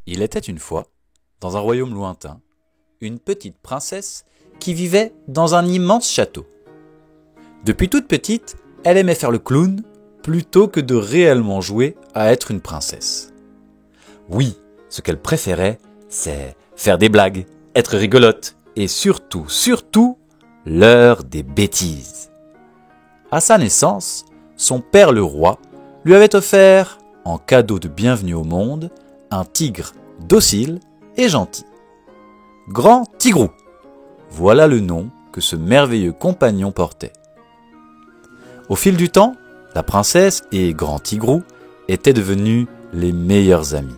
Il était une fois, dans un royaume lointain, une petite princesse qui vivait dans un immense château. Depuis toute petite, elle aimait faire le clown plutôt que de réellement jouer à être une princesse. Oui, ce qu'elle préférait, c'est faire des blagues, être rigolote et surtout, l'heure des bêtises. À sa naissance, son père le roi lui avait offert, en cadeau de bienvenue au monde, un tigre docile et gentil. Grand Tigrou, voilà le nom que ce merveilleux compagnon portait. Au fil du temps, la princesse et Grand Tigrou étaient devenus les meilleurs amis.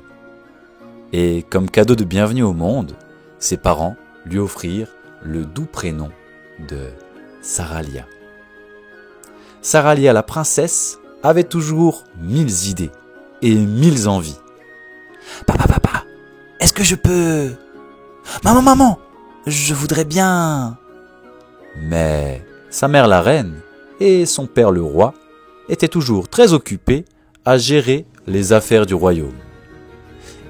Et comme cadeau de bienvenue au monde, ses parents lui offrirent le doux prénom de Saralia. Saralia la princesse avait toujours 1000 idées et 1000 envies. Papa, est-ce que je peux... Maman, je voudrais bien... Mais sa mère la reine et son père le roi étaient toujours très occupés à gérer les affaires du royaume.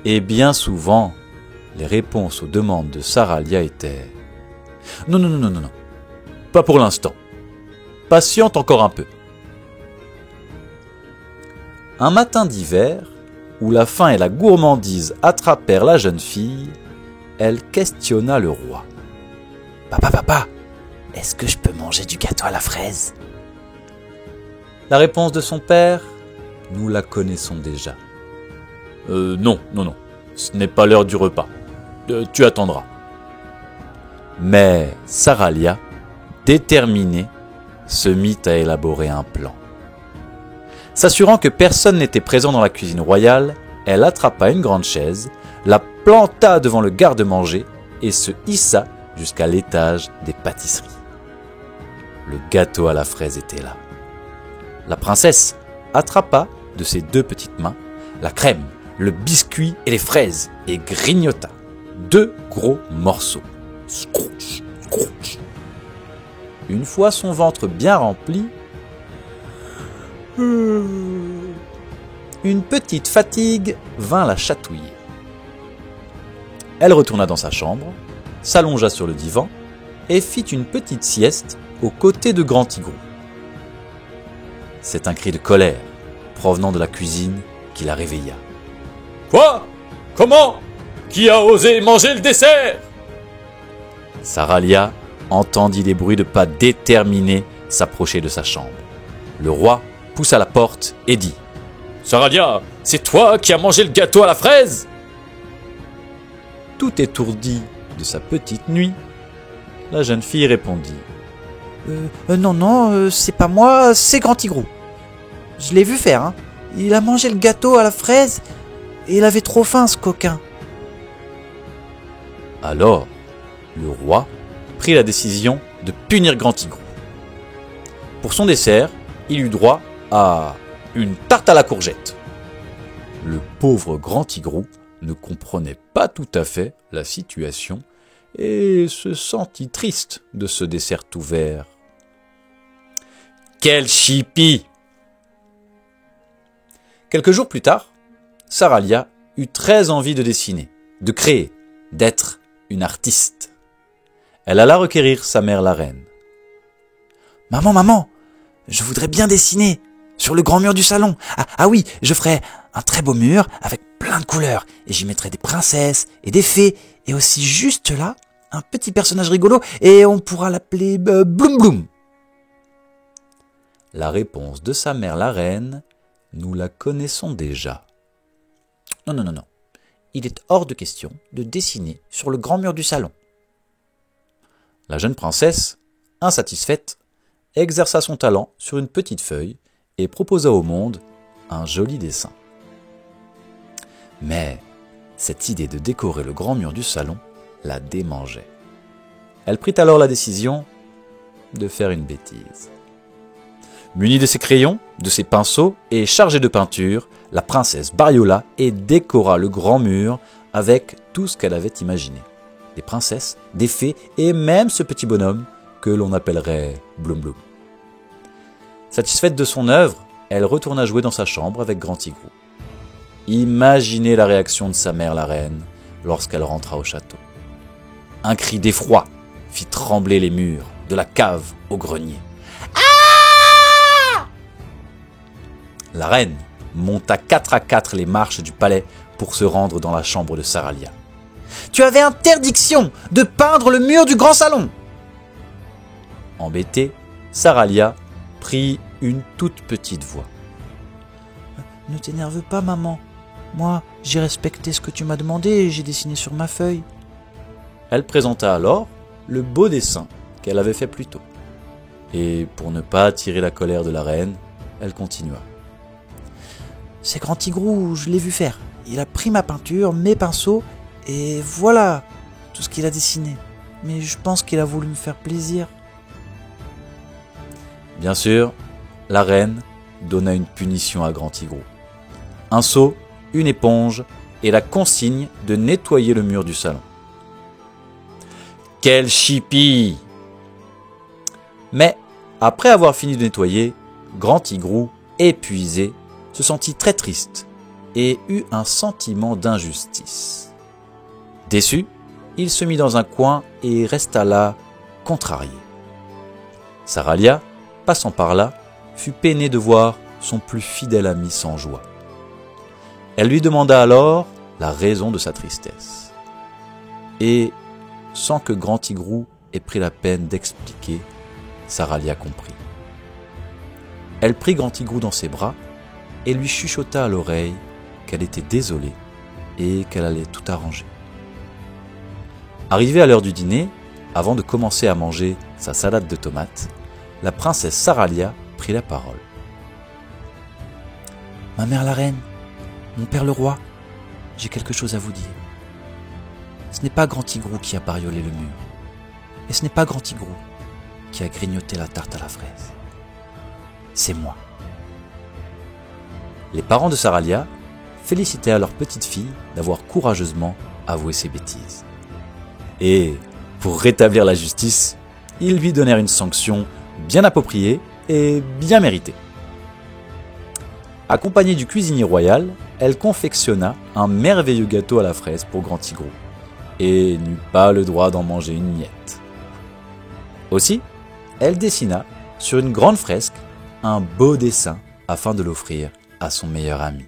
Et bien souvent, les réponses aux demandes de Saralia étaient « Non, pas pour l'instant. Patiente encore un peu. » Un matin d'hiver, où la faim et la gourmandise attrapèrent la jeune fille, elle questionna le roi. Papa, est-ce que je peux manger du gâteau à la fraise? La réponse de son père, nous la connaissons déjà. Non, ce n'est pas l'heure du repas. Tu attendras. Mais Saralia, déterminée, se mit à élaborer un plan. S'assurant que personne n'était présent dans la cuisine royale, elle attrapa une grande chaise, la planta devant le garde-manger et se hissa jusqu'à l'étage des pâtisseries. Le gâteau à la fraise était là. La princesse attrapa de ses 2 petites mains la crème, le biscuit et les fraises et grignota 2 gros morceaux. Scrooge. Une fois son ventre bien rempli, une petite fatigue vint la chatouiller. Elle retourna dans sa chambre, s'allongea sur le divan et fit une petite sieste aux côtés de Grand Tigrou. C'est un cri de colère provenant de la cuisine qui la réveilla. « Quoi? Comment? Qui a osé manger le dessert ?» Saralia entendit des bruits de pas déterminés s'approcher de sa chambre. Le roi poussa la porte et dit « Saralia, c'est toi qui as mangé le gâteau à la fraise ?» Tout étourdie de sa petite nuit, la jeune fille répondit « Non, c'est pas moi, c'est Grand Tigrou. Je l'ai vu faire, hein. Il a mangé le gâteau à la fraise et il avait trop faim, ce coquin. » Alors, le roi prit la décision de punir Grand Tigrou. Pour son dessert, il eut droit à une tarte à la courgette. Le pauvre Grand Tigrou ne comprenait pas tout à fait la situation et se sentit triste de ce dessert tout vert. Quel chipie! Quelques jours plus tard, Saralia eut très envie de dessiner, de créer, d'être une artiste. Elle alla requérir sa mère la reine. Maman, je voudrais bien dessiner sur le grand mur du salon. Ah oui, je ferais un très beau mur avec plein de couleurs et j'y mettrais des princesses et des fées et aussi juste là, un petit personnage rigolo et on pourra l'appeler Bloom Bloom. La réponse de sa mère la reine, nous la connaissons déjà. Non. Il est hors de question de dessiner sur le grand mur du salon. La jeune princesse, insatisfaite, exerça son talent sur une petite feuille et proposa au monde un joli dessin. Mais cette idée de décorer le grand mur du salon la démangeait. Elle prit alors la décision de faire une bêtise. Munie de ses crayons, de ses pinceaux et chargée de peinture, la princesse bariola et décora le grand mur avec tout ce qu'elle avait imaginé. Des princesses, des fées et même ce petit bonhomme que l'on appellerait Bloom Bloom. Satisfaite de son œuvre, elle retourna jouer dans sa chambre avec Grand Tigrou. Imaginez la réaction de sa mère la reine lorsqu'elle rentra au château. Un cri d'effroi fit trembler les murs, de la cave au grenier. La reine monta 4 à 4 les marches du palais pour se rendre dans la chambre de Saralia. « Tu avais interdiction de peindre le mur du grand salon !» Embêtée, Saralia prit une toute petite voix. « Ne t'énerve pas, maman. Moi, j'ai respecté ce que tu m'as demandé et j'ai dessiné sur ma feuille. » Elle présenta alors le beau dessin qu'elle avait fait plus tôt. Et pour ne pas attirer la colère de la reine, elle continua. « C'est Grand Tigrou, je l'ai vu faire. Il a pris ma peinture, mes pinceaux, et voilà tout ce qu'il a dessiné. Mais je pense qu'il a voulu me faire plaisir. » Bien sûr, la reine donna une punition à Grand Tigrou. Un seau, une éponge et la consigne de nettoyer le mur du salon. Quel chipie! Mais, après avoir fini de nettoyer, Grand Tigrou, épuisé, se sentit très triste et eut un sentiment d'injustice. Déçu, il se mit dans un coin et resta là, contrarié. Saralia, passant par là, fut peinée de voir son plus fidèle ami sans joie. Elle lui demanda alors la raison de sa tristesse. Et, sans que Grand Tigrou ait pris la peine d'expliquer, Saralia comprit. Elle prit Grand Tigrou dans ses bras et lui chuchota à l'oreille qu'elle était désolée et qu'elle allait tout arranger. Arrivée à l'heure du dîner, avant de commencer à manger sa salade de tomates, la princesse Saralia prit la parole. « Ma mère la reine, mon père le roi, j'ai quelque chose à vous dire. Ce n'est pas Grand Tigrou qui a bariolé le mur, et ce n'est pas Grand Tigrou qui a grignoté la tarte à la fraise. C'est moi. » Les parents de Saralia félicitèrent leur petite fille d'avoir courageusement avoué ses bêtises. Et, pour rétablir la justice, ils lui donnèrent une sanction bien appropriée et bien méritée. Accompagnée du cuisinier royal, elle confectionna un merveilleux gâteau à la fraise pour Grand Tigrou et n'eut pas le droit d'en manger une miette. Aussi, elle dessina sur une grande fresque un beau dessin afin de l'offrir à son meilleur ami.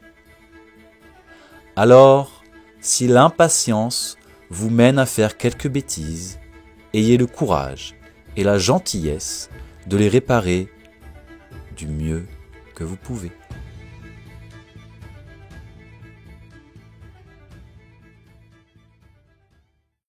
Alors, si l'impatience vous mène à faire quelques bêtises, ayez le courage et la gentillesse de les réparer du mieux que vous pouvez.